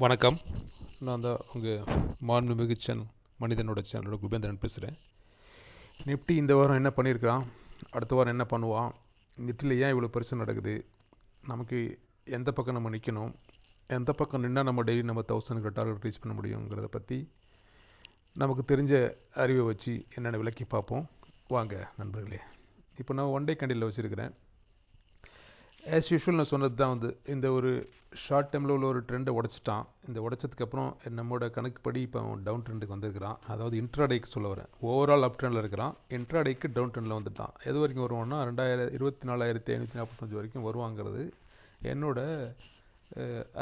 வணக்கம். நான் தான் உங்கள் மாண்புமிகு மனிதனோட சேனலோட குபேந்திரன் பேசுகிறேன். நிஃப்டி இந்த வாரம் என்ன பண்ணியிருக்கிறான், அடுத்த வாரம் என்ன பண்ணுவான், நிஃப்டியில் ஏன் இவ்வளோ பிரச்சனை நடக்குது, நமக்கு எந்த பக்கம் நம்ம நிற்கணும், எந்த பக்கம் நின்னால் நம்ம டெய்லி நம்ம 1000 டார்கெட் ரீச் பண்ண முடியுங்கிறத பற்றி நமக்கு தெரிஞ்ச அறிவை வச்சு என்னென்ன விளக்கி பார்ப்போம். வாங்க நண்பர்களே. இப்போ நான் ஒன் டே கேண்டில் வச்சுருக்கிறேன். ஆஸ் யூஷுவல் நான் சொன்னது தான் இந்த ஒரு ஷார்ட் டைமில் உள்ள ஒரு ட்ரெண்டை உடச்சிட்டான். இந்த உடச்சதுக்கப்புறம் நம்மளோட கணக்குப்படி இப்போ அவன் டவுன் ட்ரெண்டுக்கு வந்திருக்கிறான். அதாவது இன்ட்ராடேக்கு சொல்ல வரேன். ஓவரால் அப் ட்ரெண்டில் இருக்கிறான், இன்ட்ராடேக்கு டவுன் ட்ரெண்டில் வந்துட்டான். எது வரைக்கும் வருவான்னா 24,545 வரைக்கும் வருவாங்கிறது என்னோட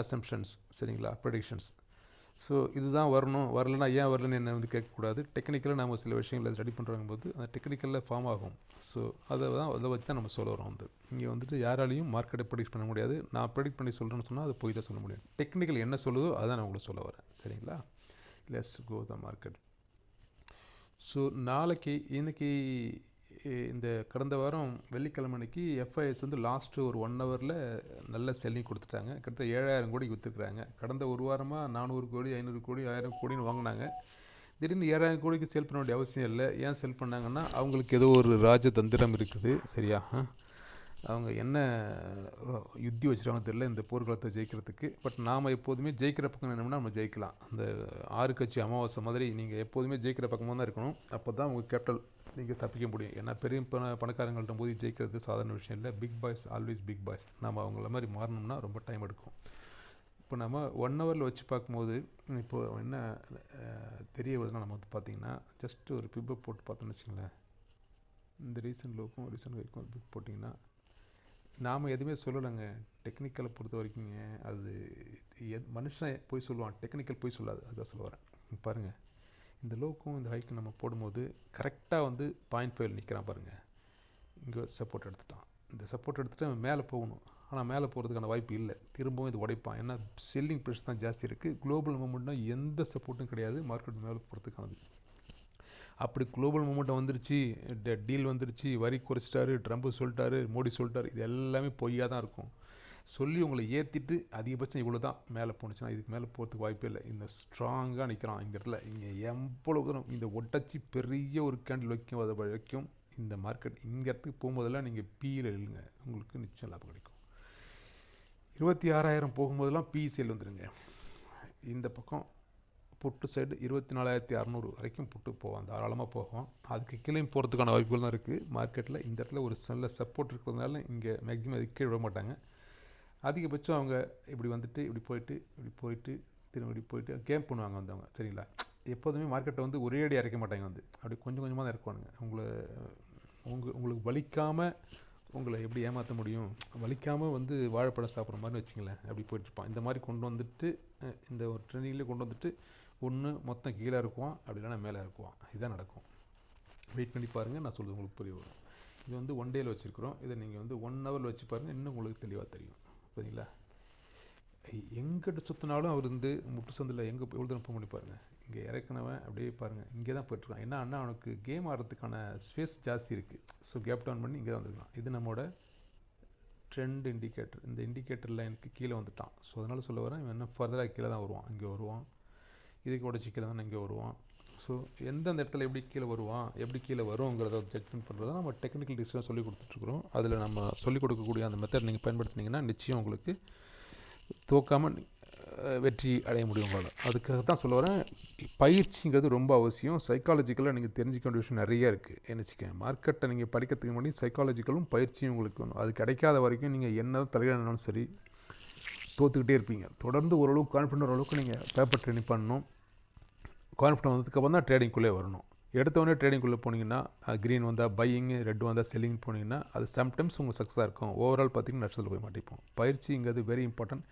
அசம்ஷன்ஸ், சரிங்களா, ப்ரெடிக்ஷன்ஸ். ஸோ இதுதான் வரணும், வரலன்னா ஏன் வரலன்னு என்ன கேட்கக்கூடாது. டெக்னிக்கலாக நம்ம சில விஷயங்களை ஸ்டடி பண்ணுறாங்க போது அந்த டெக்னிக்கலில் ஃபார்ம் ஆகும். ஸோ அதை வச்சு தான் நம்ம சொல்ல வரோம். இங்கே யாராலையும் மார்க்கெட்டை ப்ரெடிக்ட் பண்ண முடியாது. நான் ப்ரெடிக்ட் பண்ணி சொல்கிறேன்னு சொன்னால் அது போய் தான் சொல்ல முடியும். டெக்னிக்கல் என்ன சொல்லுதோ அதான் நான் உங்களுக்கு சொல்ல வரேன், சரிங்களா. Let's go the market. So இன்னைக்கு இந்த கடந்த வாரம் வெள்ளிக்கிழமை அன்னைக்கு எஃப்ஐஎஸ் லாஸ்ட்டு ஒரு 1 ஹவரில் நல்ல செல்லிங் கொடுத்துட்டாங்க. கிட்டத்தட்ட 7,000 கோடி விற்றுருக்குறாங்க. கடந்த ஒரு வாரமாக 400 கோடி 500 கோடி 1000 கோடின்னு வாங்கினாங்க. திடீர்னு 7,000 கோடிக்கு சேல் பண்ண வேண்டிய அவசியம் இல்லை. ஏன் செல் பண்ணாங்கன்னா அவங்களுக்கு ஏதோ ஒரு ராஜதந்திரம் இருக்குது, சரியா. அவங்க என்ன யுத்தி வச்சுருவாங்கன்னு தெரியல இந்த போர்க்களத்தை ஜெயிக்கிறதுக்கு. பட் நாம் எப்போதுமே ஜெயிக்கிற பக்கம் என்னென்னா நம்ம ஜெயிக்கலாம். அந்த 6 கட்சி அமாவாசை மாதிரி நீங்கள் எப்போதுமே ஜெயிக்கிற பக்கமாக தான் இருக்கணும். அப்போ தான் உங்கள் கேபிட்டல் நீங்கள் தப்பிக்க முடியும். ஏன்னா பெரிய பணக்காரங்கள்ட்ட போது ஜெயிக்கிறது சாதாரண விஷயம் இல்லை. Big boys always big boys. நம்ம அவங்கள மாதிரி மாறணும்னா ரொம்ப டைம் எடுக்கும். இப்போ நம்ம 1 ஹவரில் வச்சு பார்க்கும்போது இப்போது என்ன தெரிய வருதுன்னா, நம்ம பார்த்திங்கன்னா ஜஸ்ட்டு ஒரு பிப்பை போட்டு பார்த்தோன்னு வச்சுங்களேன். இந்த ரீசன்ட் லோக்கும் ரீசன்ட் வைக்கும் பிக் போட்டிங்கன்னா நாம் எதுவுமே சொல்லலைங்க. டெக்னிக்கலை பொறுத்த வரைக்குங்க அது மனுஷன் போய் சொல்லுவான், டெக்னிக்கல் போய் சொல்லாது. அதுதான் சொல்ல வரேன். பாருங்கள், இந்த லோக்கும் இந்த ஹைக்கும் நம்ம போடும்போது கரெக்டாக 0.5 நிற்கிறான் பாருங்கள். இங்கே சப்போர்ட் எடுத்துட்டான். இந்த சப்போர்ட் எடுத்துகிட்டு அவன் மேலே போகணும். ஆனால் மேலே போகிறதுக்கான வாய்ப்பு இல்லை. திரும்பவும் இது உடைப்பான். ஏன்னா செல்லிங் ப்ரெஷர் தான் ஜாஸ்தி இருக்குது. குளோபல் மூமெண்ட்னா எந்த சப்போர்ட்டும் கிடையாது மார்க்கெட் மேலே போகிறதுக்கானது. அப்படி குளோபல் மூமெண்ட்டம் வந்துருச்சு, டீல் வந்துருச்சு, வரி குறைச்சிட்டாரு, ட்ரம்ப் சொல்லிட்டாரு, மோடி சொல்லிட்டாரு, இது எல்லாமே பொய்யாக தான் இருக்கும். சொல்லி உங்களை ஏற்றிட்டு அதிகபட்சம் இவ்வளோ தான் மேலே போணுச்சுன்னா இதுக்கு மேலே போகிறதுக்கு வாய்ப்பே இல்லை. இந்த ஸ்ட்ராங்காக நிற்கிறான் இந்த இடத்துல. இங்கே எவ்வளோ தூரம் இந்த ஒட்டச்சி பெரிய ஒரு கேண்டில் வைக்கும் அதை வரைக்கும் இந்த மார்க்கெட் இங்கே இடத்துக்கு போகும்போதெல்லாம் நீங்கள் பியில் எழுங்க, உங்களுக்கு நிச்சயம் லாபம் கிடைக்கும். 26,000 போகும்போதெல்லாம் பி சேல் வந்துடுங்க. இந்த பக்கம் புட்டு சைடு 24,600 வரைக்கும் புட்டு போவான், தாராளமாக போகும். அதுக்கு கீழே போகிறதுக்கான வாய்ப்புகள் தான் இருக்குது மார்க்கெட்டில். இந்த இடத்துல ஒரு நல்ல சப்போர்ட் இருக்கிறதுனால இங்கே மேக்ஸிமம் அதுக்கு கீழே விட மாட்டாங்க. அதிகபட்சம் அவங்க இப்படி வந்துட்டு இப்படி போயிட்டு திரும்ப இப்படி போயிட்டு கேம் பண்ணுவாங்க அவங்க, சரிங்களா. எப்போதுமே மார்க்கெட்டை ஒரே அடி இறக்க மாட்டாங்க. அப்படி கொஞ்சம் கொஞ்சமாக தான் இறக்குவானுங்க. உங்களுக்கு வலிக்காமல் உங்களை எப்படி ஏமாற்ற முடியும், வலிக்காமல் வாழைப்பழம் சாப்பிட்ற மாதிரி வச்சுங்களேன். அப்படி போயிட்டுருப்பான். இந்த மாதிரி கொண்டு வந்துட்டு இந்த ஒரு ட்ரெண்டிங்லேயே கொண்டு வந்துட்டு ஒன்று மொத்தம் கீழே இருக்குவான், அப்படி இல்லைனா மேலே இருக்குவான். இதுதான் நடக்கும். வெயிட் பண்ணி பாருங்கள், நான் சொல்கிறது உங்களுக்கு புரிய வரும். இது 1 டேயில் வச்சுருக்குறோம். இதை நீங்கள் 1 ஹவரில் வச்சு பாருங்கள், இன்னும் உங்களுக்கு தெளிவாக தெரியும், சரிங்களா. எங்கிட்ட சுற்றினாலும் அவர் முட்டு சந்தில் எங்கே எவ்வளோ தூரம் பண்ணி பாருங்கள். இங்கே இறக்குனவன் அப்படியே பாருங்கள், இங்கே தான் போய்ட்டுருக்கான். ஏன்னா அண்ணா அவனுக்கு கேம் ஆடுறதுக்கான ஸ்பேஸ் ஜாஸ்தி இருக்குது. ஸோ கேப் டவுன் பண்ணி இங்கே தான் வந்துருக்கான். இது நம்மளோட ட்ரெண்ட் இண்டிகேட்டர். இந்த இண்டிகேட்டரில் எனக்கு கீழே வந்துட்டான். ஸோ அதனால் சொல்ல வரேன், இவன் இன்னும் ஃபர்தராக கீழே தான் வருவான். இங்கே வருவான், இதுக்கு உடச்சி கீழே தான் இங்கே வருவான். ஸோ எந்தெந்த இடத்துல எப்படி கீழே வருவான், எப்படி கீழே வருங்கிறத ஜட்ஜ்மெண்ட் பண்ணுறது தான் நம்ம டெக்னிக்கல் டிஸ்கஷன் சொல்லி கொடுத்துட்ருக்குறோம். அதில் நம்ம சொல்லிக் கொடுக்கக்கூடிய அந்த மெத்தட் நீங்கள் பயன்படுத்தினீங்கன்னா நிச்சயம் உங்களுக்கு தோக்காமல் வெற்றி அடைய முடியும் உங்களால். அதுக்காக தான் சொல்ல வரேன், பயிற்சிங்கிறது ரொம்ப அவசியம். சைக்காலஜிக்கலாக நீங்கள் தெரிஞ்சிக்க வேண்டிய விஷயம் நிறைய இருக்குது. என்னச்சுக்கேன், மார்க்கெட்டை நீங்கள் படிக்கிறதுக்கு முன்னாடி சைக்காலஜிக்கலும் பயிற்சியும் உங்களுக்கு வேணும். அது கிடைக்காத வரைக்கும் நீங்கள் என்ன தலையிடனாலும் சரி தோற்றுக்கிட்டே இருப்பீங்க. தொடர்ந்து ஓரளவுக்கு கான்ஃபிடென்ட் அளவுக்கு நீங்கள் பேப்பர் ட்ரெயினிங் பண்ணணும். கான்ஃபிடென்ட் வந்ததுக்கப்புறம் தான் ட்ரேடிங்குள்ளே வரணும். எடுத்தவொடனே ட்ரேடிங்குள்ளே போனீங்கன்னா க்ரீன் வந்தால் பையிங்கு, ரெட் வந்தால் செல்லிங் போனீங்கன்னா அது சம்டைம்ஸ் உங்களுக்கு சக்ஸஸாக இருக்கும். ஓவரால் பார்த்திங்கன்னா நஷ்டத்தில் போய் மாட்டிப்போம். பயிற்சிங்கிறது வெரி இம்பார்ட்டன்ட்.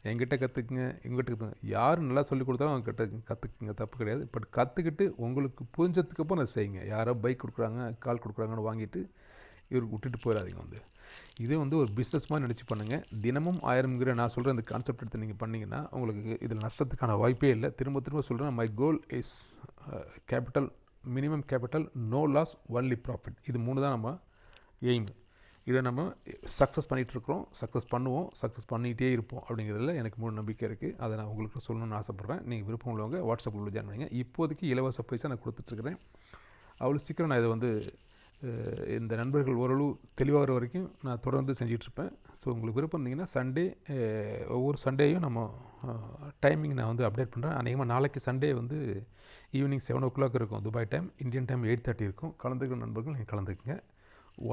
எங்கிட்ட கற்றுக்குங்க, எங்கிட்ட கற்றுக்குங்க. யார் நல்லா சொல்லிக் கொடுத்தாலும் அவங்க கிட்ட கற்றுக்குங்க, தப்பு கிடையாது. பட் கற்றுக்கிட்டு உங்களுக்கு புரிஞ்சதுக்கப்புறம் அதை செய்யுங்க. யாரோ பைக் கொடுக்குறாங்க, கால் கொடுக்குறாங்கன்னு வாங்கிட்டு இவருக்கு விட்டுட்டு போயிடாதீங்க. இது ஒரு பிஸ்னஸ் மாதிரி நினச்சி பண்ணுங்கள். தினமும் 1000 நான் சொல்கிற இந்த கான்செப்ட் எடுத்து நீங்கள் பண்ணிங்கன்னா உங்களுக்கு இதில் நஷ்டத்துக்கான வாய்ப்பே இல்லை. திரும்ப சொல்கிறேன், my goal is capital, minimum capital, no loss, only profit. இது 3 தான் நம்ம எய்ம். இதை நம்ம சக்ஸஸ் பண்ணிகிட்ருக்குறோம், சக்ஸஸ் பண்ணுவோம், சக்ஸஸ் பண்ணிகிட்டே இருப்போம் அப்படிங்கிறதுல எனக்கு முழு நம்பிக்கை இருக்குது. அதை நான் உங்களுக்கு சொல்லணும்னு ஆசைப்பட்றேன். நீங்கள் விருப்பம் உள்ளவங்க வாட்ஸ்அப் குரூப்பில் ஜாயின் பண்ணிங்க. இப்போதைக்கு இலவச பயிற்சியாக நான் கொடுத்துட்ருக்கிறேன். அவ்வளோ சீக்கிரம் நான் இதை வந்து இந்த நண்பர்கள் ஓரளவு தெளிவாகிற வரைக்கும் நான் தொடர்ந்து செஞ்சிட்ருப்பேன். ஸோ உங்களுக்கு விருப்பம் இருந்தீங்கன்னா சண்டே, ஒவ்வொரு சண்டேயும் நம்ம டைமிங் நான் வந்து அப்டேட் பண்ணுறேன். அநேகமாக நாளைக்கு சண்டே வந்து ஈவினிங் 7 o'clock இருக்கும் துபாய் டைம். இந்தியன் டைம் 8:30 இருக்கும். கலந்துக்கிற நண்பர்கள் நீங்கள் கலந்துக்குங்க.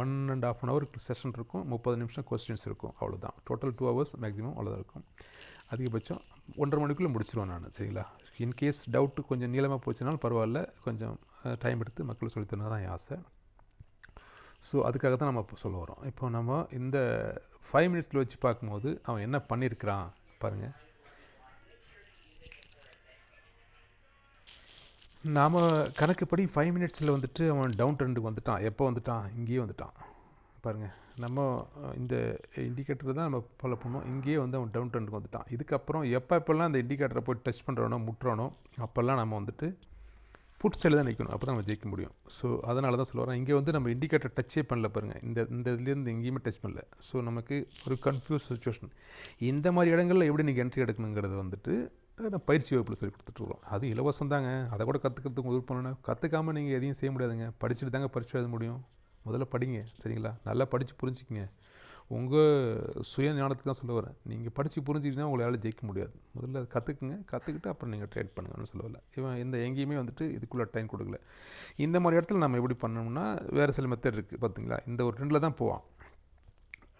1.5 hour செஷன் இருக்கும். 30 நிமிஷம் கொஸ்டின்ஸ் இருக்கும். அவ்வளோதான். டோட்டல் 2 hours மேக்ஸிமம் அவ்வளோதான் இருக்கும். அதிகபட்சம் 1.5 மணிக்குள்ளே முடிச்சிருவேன் நான். சரிங்களா? இன்கேஸ் டவுட்டு கொஞ்சம் நீளமாக போச்சுனாலும் பரவாயில்ல, கொஞ்சம் டைம் எடுத்து மக்கள் சொல்லித்தரணும் தான் என் ஆசை. ஸோ அதுக்காக தான் நம்ம இப்போ சொல்ல வரோம். இப்போ நம்ம இந்த 5 minutesல வச்சு பார்க்கும்போது அவன் என்ன பண்ணியிருக்கிறான் பாருங்கள். நாம் கணக்குப்படி 5 minutesல வந்துட்டு அவன் டவுன் ட்ரெண்டுக்கு வந்துட்டான். எப்போ வந்துட்டான்? இங்கேயே வந்துட்டான் பாருங்கள். நம்ம இந்த இண்டிகேட்டர் தான் நம்ம ஃபாலோ பண்ணோம். இங்கேயே வந்து அவன் டவுன் ட்ரெண்டுக்கு வந்துட்டான். இதுக்கப்புறம் எப்போல்லாம் அந்த இண்டிகேட்டரை போய் டச் பண்ணுறானோ, முட்டுறானோ, அப்போல்லாம் நம்ம வந்துட்டு புட் சைடில் தான் நிற்கணும். அப்போ தான் நம்ம ஜெயிக்க முடியும். ஸோ அதனால தான் சொல்ல வரேன். இங்கே வந்து நம்ம இண்டிகேட்டர் டச்சே பண்ணல பாருங்கள். இந்த இதுலேருந்து எங்கேயுமே டச் பண்ணல. ஸோ நமக்கு ஒரு கன்ஃபியூஸ் சுச்சுவேஷன். இந்த மாதிரி இடங்களில் எப்படி நீங்கள் என்ட்ரி எடுக்கணுங்கிறது வந்துட்டு நான் பயிற்சி வகுப்பில் சொல்லி கொடுத்துட்ருக்கோம். அது இலவசம் தாங்க. அதை கூட கற்றுக்கிறதுக்கு உதவி பண்ணணும். கற்றுக்காமல் நீங்கள் எதையும் செய்ய முடியாதுங்க. படிச்சுட்டு தாங்க பரிட்சை எழுத முடியும். முதல்ல படிங்க. சரிங்களா? நல்லா படித்து புரிஞ்சுக்கிங்க. உங்கள் சுய ஞானத்துக்கு தான் சொல்ல வரேன். நீங்கள் படித்து புரிஞ்சுக்கிட்டா உங்களால் ஜெயிக்க முடியாது. முதல்ல அதை கற்றுக்குங்க. கற்றுக்கிட்டு அப்புறம் நீங்கள் ட்ரேட் பண்ணுங்கன்னு சொல்லவில்லை. இவன் எங்கேயுமே வந்துட்டு இதுக்குள்ளே டைம் கொடுக்கல. இந்த மாதிரி இடத்துல நம்ம எப்படி பண்ணோம்னா வேறு சில மெத்தட் இருக்குது. பார்த்தீங்களா? இந்த ஒரு ட்ரெண்டில் தான் போவான்.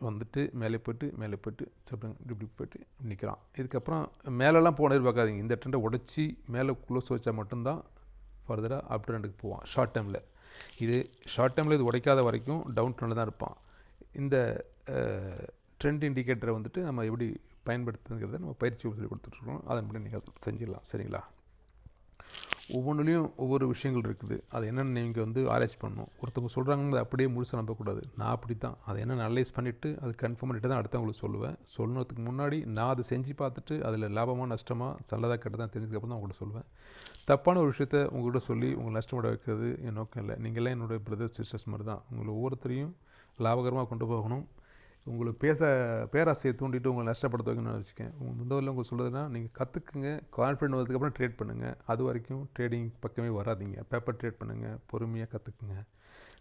வந்துட்டு மேலே போய்ட்டு இப்படி போய்ட்டு நிற்கிறான். இதுக்கப்புறம் மேலெல்லாம் போன எதிர்பார்க்காதீங்க. இந்த ட்ரெண்டை உடச்சி மேலே க்ளோஸ் வச்சா மட்டும்தான் ஃபர்தராக அப் ட்ரெண்டுக்கு போவான். ஷார்ட் டைமில் இது உடைக்காத வரைக்கும் டவுன் ட்ரெண்டில் தான் இருப்பான். இந்த ட்ரெண்ட் இண்டிகேட்டரை வந்துட்டு நம்ம எப்படி பயன்படுத்துங்கிறத நம்ம பயிற்சி சொல்லி கொடுத்துட்ருக்கோம். அதன்படி நீங்கள் செஞ்சிடலாம். சரிங்களா? ஒவ்வொன்றுலேயும் ஒவ்வொரு விஷயங்கள் இருக்குது. அது என்னென்னு நீங்கள் வந்து ஆராய்ச்சி பண்ணணும். ஒருத்தவங்க சொல்கிறாங்க அப்படியே முழுசாக நம்பக்கூடாது. நான் அப்படி தான் அதை என்னென்னு அனலைஸ் பண்ணிவிட்டு அது கன்ஃபார்ம் பண்ணிவிட்டு தான் அடுத்தவங்களுக்கு சொல்லுவேன். சொல்லணுறதுக்கு முன்னாடி நான் அதை செஞ்சு பார்த்துட்டு அதில் லாபமாக நஷ்டமாக நல்லதாக கெட்டதான் தெரிஞ்சதுக்கப்புறம் தான் உங்கள்கிட்ட சொல்லுவேன். தப்பான ஒரு விஷயத்த உங்கள்கிட்ட சொல்லி உங்களை நஷ்டப்பட வைக்கிறது என் நோக்கம் இல்லை. நீங்கள்லாம் என்னுடைய பிரதர்ஸ் சிஸ்டர்ஸ் மாதிரி தான். உங்களை ஒவ்வொருத்தரையும் லாபகரமாக கொண்டு போகணும். உங்களுக்கு பேராசையை தூண்டிட்டு உங்களை நஷ்டப்படுத்த வைக்கணும்னு வச்சுக்கேன். முதல்ல உங்களுக்கு சொல்கிறதுனா நீங்கள் கற்றுக்குங்க. கான்ஃபிடென்ட் வந்ததுக்கப்புறம் ட்ரேட் பண்ணுங்கள். அது வரைக்கும் ட்ரேடிங் பக்கமே வராதிங்க. பேப்பர் ட்ரேட் பண்ணுங்கள். பொறுமையாக கற்றுக்குங்க.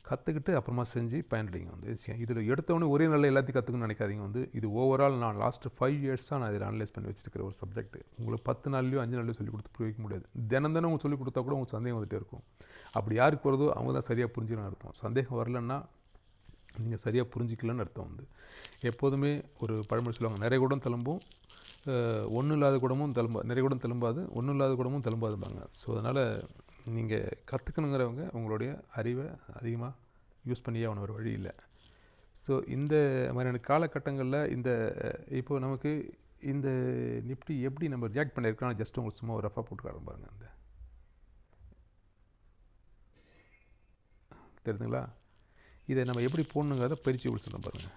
கற்றுக்கிட்டு அப்புறமா செஞ்சு பயனடைங்க. வந்து இதில் எடுத்தவொடனே ஒரே நாளில் எல்லாத்தையும் கற்றுக்கணும்னு நினைக்காதீங்க. வந்து இது ஓவரால் நான் லாஸ்ட்டு 5 years தான் நான் இதில் அனலைஸ் பண்ணி வச்சுருக்கிற ஒரு சப்ஜெக்ட். உங்களுக்கு 10 நாள்லையோ 5 நாள்லையோ சொல்லிக் கொடுத்து புரிய வைக்க முடியாது. தினம் உங்களுக்கு சொல்லிக் கொடுத்தா கூட உங்களுக்கு சந்தேகம் வந்துகிட்டே இருக்கும். அப்படி யாருக்கு வருதோ அவங்க தான் சரியாக புரிஞ்சுக்கணும்னு அர்த்தம். சந்தேகம் வரலன்னா நீங்கள் சரியாக புரிஞ்சிக்கலன்னு அர்த்தம். வந்து எப்போதுமே ஒரு பழமொழி சொல்லுவாங்க, நிறைய குடம் தழும்பும் ஒன்றும் இல்லாத குடமும் நிறைய குடம் தழும்பாது, ஒன்றும் இல்லாத குடமும் தழும்பாதுப்பாங்க. ஸோ அதனால் நீங்கள் கற்றுக்கணுங்கிறவங்க உங்களுடைய அறிவை அதிகமாக யூஸ் பண்ணியே அவன ஒரு வழி இல்லை. ஸோ இந்த மாதிரியான காலகட்டங்களில் இப்போது நமக்கு இந்த நிஃப்டி எப்படி நம்ம ரியாக்ட் பண்ணியிருக்கோம் ஜஸ்ட் உங்களுக்கு சும்மா ஒரு ரஃபாக போட்டு பாருங்கள். அந்த தெரியுதுங்களா? இதை நம்ம எப்படி போடணுங்கிறத பயிற்சி எப்படி சொல்ல பாருங்கள்.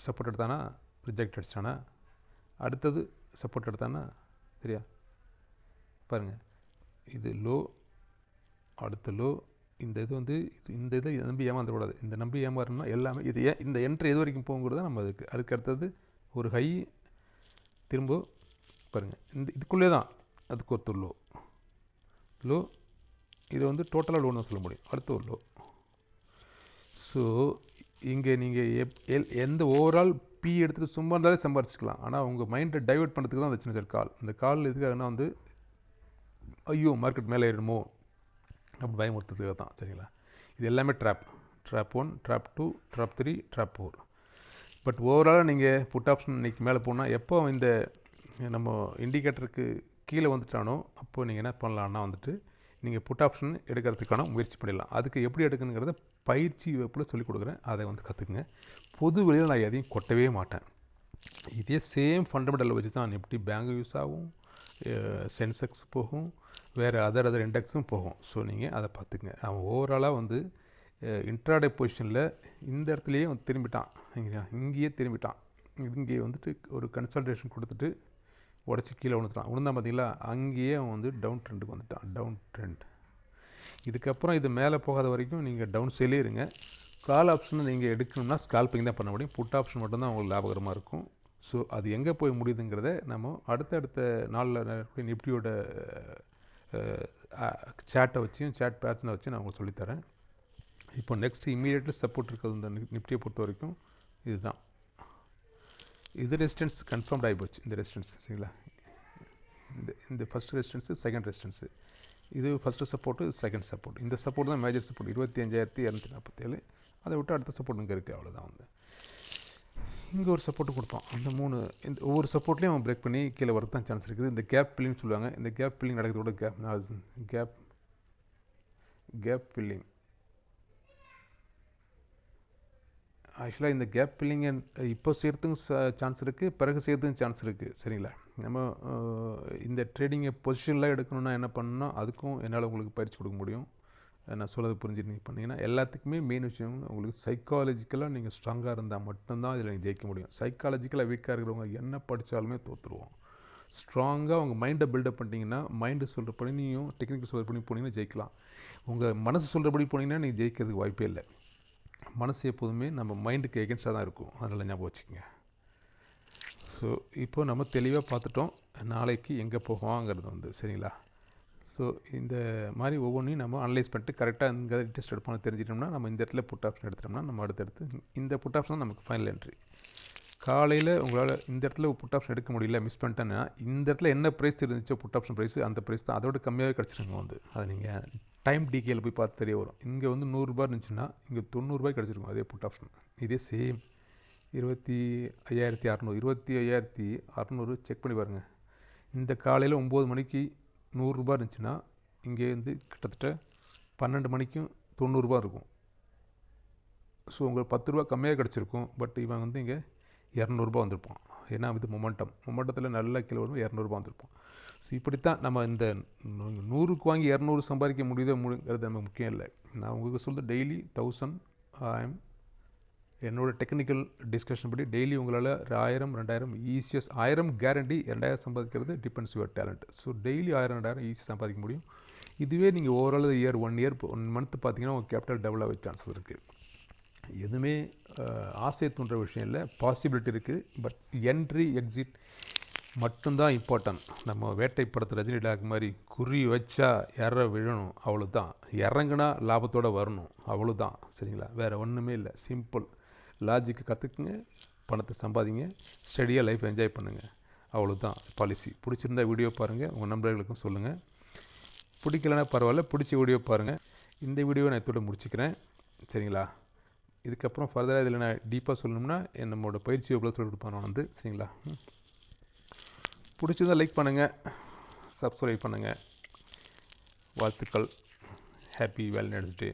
சப்போர்ட் எடுத்தானா, ரிஜெக்ட் அடிச்சானா, அடுத்தது சப்போர்ட் எடுத்தானா, சரியா பாருங்கள். இது லோ, அடுத்த லோ. இந்த இது வந்து இந்த இதை நம்பி ஏமாந்துக்கூடாது. இந்த நம்பி ஏமாறணும்னா எல்லாமே இது இந்த என்ட்ரி எது வரைக்கும் போகுங்கிறது நம்ம அதுக்கு அடுத்தது ஒரு ஹை திரும்ப பாருங்கள். இதுக்குள்ளே தான் அதுக்கு ஒருத்தர் லோ இது வந்து டோட்டலாக லோன்னு தான் சொல்ல முடியும். அடுத்த ஒரு லோ. ஸோ இங்கே நீங்கள் எந்த ஓவரால் பி எடுத்துகிட்டு சும்மா இருந்தாலே சம்பாரிச்சிக்கலாம். ஆனால் உங்கள் மைண்டை டைவெர்ட் பண்ணுறதுக்கு தான் அந்த சின்ன சார் கால். இந்த கால் எதுக்காகனா வந்து ஐயோ மார்க்கெட் மேலே ஏறிடுமோ அப்படி பயமுறுத்துறதுக்காக தான். சரிங்களா? இது எல்லாமே drop 1, drop 2, drop 3, drop 4. But ஓவராலாக நீங்கள் புட் ஆப்ஷன் இன்றைக்கி மேலே போனால் எப்போ இந்த நம்ம இண்டிகேட்டருக்கு கீழே வந்துட்டானோ அப்போது நீங்கள் என்ன பண்ணலான்னா வந்துட்டு நீங்கள் புட் ஆப்ஷன் எடுக்கிறதுக்கான முயற்சி பண்ணிடலாம். அதுக்கு எப்படி எடுக்கணுங்கிறத பயிற்சி வகுப்பில் சொல்லிக் கொடுக்குறேன். அதை வந்து கற்றுக்குங்க. பொது வெளியில் நான் எதையும் கொட்டவே மாட்டேன். இதே சேம் ஃபண்டமெண்டலில் வச்சு தான் நிஃப்டி பேங்க் யூஸ் ஆகும், சென்செக்ஸ் போகும், வேறு அதர் இண்டெக்ஸும் போகும். ஸோ நீங்கள் அதை பார்த்துக்குங்க. அவன் ஓவராலாக வந்து இன்ட்ராடே பொசிஷனில் இந்த இடத்துலையே வந்து திரும்பிட்டான். இங்கேயே திரும்பிட்டான். இங்கே வந்துட்டு ஒரு கன்சல்டேஷன் கொடுத்துட்டு உடச்சி கீழே விழுந்தான் பார்த்தீங்களா? அங்கேயே அவன் வந்து டவுன் ட்ரெண்டுக்கு வந்துட்டான். Down trend. இதுக்கப்புறம் இது மேலே போகாத வரைக்கும் நீங்கள் டவுன் சைட்லேயே இருங்க. கால் ஆப்ஷனை நீங்கள் எடுக்கணும்னா ஸ்கால்பிங் தான் பண்ண முடியும். புட் ஆப்ஷன் மட்டும்தான் உங்களுக்கு லாபகரமாக இருக்கும். ஸோ அது எங்கே போய் முடியுதுங்கிறத நம்ம அடுத்தடுத்த நாளில் நிஃப்டியோட சேட்டை வச்சும் சேட் பேட்சனை வச்சு நான் உங்களுக்கு சொல்லித்தரேன். இப்போ நெக்ஸ்ட் இமீடியட்லி சப்போர்ட் இருக்கிறது இந்த நிஃப்டியை பொறுத்த வரைக்கும் இதுதான். இது ரெசிஸ்டன்ஸ் கன்ஃபார்ம்ட் ஆகி போச்சு. இந்த ரெசிஸ்டன்ஸ் சரிங்களா, இந்த ஃபஸ்ட்டு ரெசிஸ்டன்ஸு, செகண்ட் ரெசிஸ்டன்ஸு, இது ஃபஸ்ட்டு சப்போர்ட்டு, செகண்ட் சப்போர்ட். இந்த சப்போர்ட் தான் மேஜர் சப்போர்ட் 25,247. அதை விட்டு அடுத்த சப்போர்ட் இங்கே இருக்குது, அவ்வளோதான். இங்கே ஒரு சப்போர்ட்டு கொடுப்பான். அந்த இந்த ஒவ்வொரு சப்போர்ட்லேயும் அவன் பிரேக் பண்ணி கீழே வரது தான் சான்ஸ் இருக்குது. இந்த கேப் ஃபில்லிங் சொல்லுவாங்க. இந்த கேப் ஃபில்லிங் நடக்கிறதோட கேப் ஃபில்லிங் ஆக்சுவலாக இந்த கேப் ஃபில்லிங்கை இப்போ செய்கிறதுக்கும் சான்ஸ் இருக்குது, பிறகு செய்கிறதுக்கும் சான்ஸ் இருக்குது சரிங்களா. நம்ம இந்த ட்ரேடிங்கை பொசிஷனில் எடுக்கணுன்னா என்ன பண்ணணும்னா அதுக்கும் என்னால் உங்களுக்கு பயிற்சி கொடுக்க முடியும். நான் சொல்கிறது புரிஞ்சுட்டு நீங்கள் பண்ணிங்கன்னா எல்லாத்துக்குமே மெயின் விஷயம் உங்களுக்கு சைக்காலஜிக்கலாக நீங்கள் ஸ்ட்ராங்காக இருந்தால் மட்டும்தான் இதில் நீங்கள் ஜெயிக்க முடியும். சைக்காலஜிக்கலாக வீக்காக இருக்கிறவங்க என்ன படித்தாலுமே தோற்றுருவோம். ஸ்ட்ராங்காக உங்கள் மைண்டை பில்டப் பண்ணிட்டீங்கன்னா மைண்டு சொல்கிறபடி நீயும் டெக்னிக்கல் சொல்கிறபடி போனீங்கன்னா ஜெயிக்கலாம். உங்கள் மனசு சொல்கிறபடி போனீங்கன்னா நீங்கள் ஜெயிக்கிறதுக்கு வாய்ப்பே இல்லை. மனசு எப்போதுமே நம்ம மைண்டுக்கு எகென்ஸ்டாக தான் இருக்கும், அதனால் ஞாபகம் வச்சுக்கோங்க. ஸோ இப்போது நம்ம தெளிவாக பார்த்துட்டோம் நாளைக்கு எங்கே போவாங்கிறது சரிங்களா. ஸோ இந்த மாதிரி ஒவ்வொன்றையும் நம்ம அனலைஸ் பண்ணிட்டு கரெக்டாக இங்கே இன்ட்ரெஸ்ட் எடுப்பான்னு தெரிஞ்சிட்டோம்னா நம்ம இந்த இடத்துல புட் ஆப்ஷன் எடுத்துட்டோம்னா நம்ம அடுத்தடுத்து இந்த புட் ஆப்ஷன் தான் நமக்கு ஃபைனல் என்ட்ரி. காலையில் உங்களால் இந்த இடத்துல புட் ஆப்ஷன் எடுக்க முடியல, மிஸ் பண்ணிட்டேன்னா இந்த இடத்துல என்ன ப்ரைஸ் இருந்துச்சோ புட் ஆப்ஷன் ப்ரைஸ் அந்த ப்ரைஸ் தான், அதோட கம்மியாகவே கிடச்சிருங்க. அதை நீங்கள் டைம் டிகேயில் போய் பார்த்து தெரிய வரும். இங்கே 100 ரூபா இருந்துச்சுன்னா இங்கே 90 ரூபாய் கிடச்சிருக்கும் அதே புட் ஆப்ஷன். இதே சேம் 25,600 25,600 செக் பண்ணி பாருங்கள். இந்த காலையில் 9 மணிக்கு 100 ரூபா இருந்துச்சுன்னா இங்கே கிட்டத்தட்ட 12 மணிக்கும் 90 ரூபா இருக்கும். ஸோ உங்களுக்கு 10 ரூபா கம்மியாக கிடச்சிருக்கும். பட் இவன் இங்கே 200 ரூபா வந்திருப்பான். ஏன்னா இது மொமெண்டத்தில் நல்ல கிலோ வரும் 200 ரூபா வந்திருப்பான். ஸோ இப்படித்தான் நம்ம இந்த 100க்கு வாங்கி 200 சம்பாதிக்க முடியுங்கிறது நமக்கு முக்கியம் இல்லை. நான் உங்களுக்கு சொல்கிறது டெய்லி 1000 என்னோட டெக்னிக்கல் டிஸ்கஷன் படி டெய்லி உங்களால் 1000 2000 ஈஸியஸ் 1000 கேரண்டி 2000 சம்பாதிக்கிறது depends your talent. So daily 1000 2000 ஈஸியாக சம்பாதிக்க முடியும். இதுவே நீங்கள் ஓவரால் இயர் 1 மந்த் பார்த்தீங்கன்னா உங்கள் கேபிட்டல் டெவலப் ஆக சான்ஸ் இருக்குது. எதுவுமே ஆசை தோன்ற விஷயம் இல்லை, பாசிபிலிட்டி இருக்குது. பட் என்ட்ரி எக்ஸிட் மட்டும்தான் இம்பார்ட்டன்ட். நம்ம வேட்டை படத்தை ரஜினி டாக் மாதிரி குறி வச்சா விழணும், அவ்வளோதான். இறங்குனா லாபத்தோடு வரணும், அவ்வளோதான் சரிங்களா. வேறு ஒன்றுமே இல்லை. சிம்பிள் லாஜிக்கு கற்றுக்குங்க, பணத்தை சம்பாதிங்க, ஸ்டடியாக லைஃப் என்ஜாய் பண்ணுங்கள், அவ்வளோதான் பாலிசி. பிடிச்சிருந்தா வீடியோ பாருங்கள், உங்கள் நண்பர்களுக்கும் சொல்லுங்கள். பிடிக்கலன்னா பரவாயில்ல, பிடிச்ச வீடியோ பாருங்கள். இந்த வீடியோ நான் இதோட முடிச்சுக்கிறேன் சரிங்களா. இதுக்கப்புறம் ஃபர்தராக இதில் நான் டீப்பாக சொல்லணும்னா நம்மளோட பயிற்சி எவ்வளோ சொல்லி கொடுப்பானு சரிங்களா. பிடிச்சதான் லைக் பண்ணுங்கள், சப்ஸ்கிரைப் பண்ணுங்கள். வாழ்த்துக்கள். ஹாப்பி வேலண்டைன்ஸ் டே.